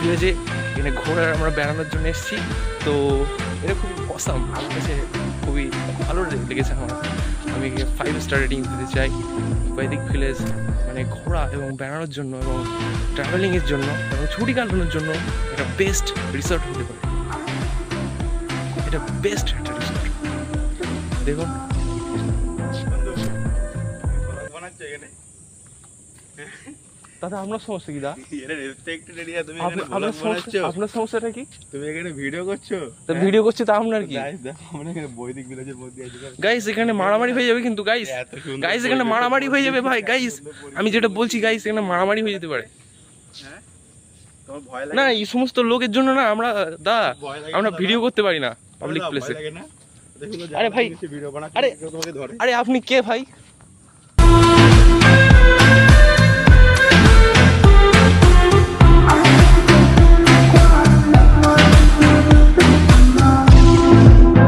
ভিলেজে এখানে ঘোরার আমরা বেড়ানোর জন্য এসেছি। তো এটা খুবই অসাম, আমার কাছে খুবই ভালো লেগেছে আমার। আমি 5 স্টার রেটিং দিতে চাই বৈদিক ভিলেজ। মানে ঘোরা এবং বেড়ানোর জন্য এবং ট্রাভেলিংয়ের জন্য এবং ছুটি কাটানোর জন্য একটা বেস্ট রিসর্ট হতে পারে। এটা বেস্ট একটা রিসর্ট। দেখুন দাদা, আপনার সমস্যা কি? আপনার সমস্যাটা কি? তুমি এখানে ভিডিও করছো? ভিডিও করছি তা আপনার কি? আমরা এখানে বৈদিক ভিলেজের মধ্যে আছি। গাইস এখানে মারামারি হয়ে যাবে কিন্তু গাইস। গাইস এখানে মারামারি হয়ে যাবে ভাই। গাইস আমি যেটা বলছি গাইস, এখানে মারামারি হয়ে যেতে পারে। না এই সমস্ত লোকের জন্য না আমরা আমরা ভিডিও করতে পারি না পাবলিক প্লেসে। আরে ভাই, আরে আপনি কে ভাই?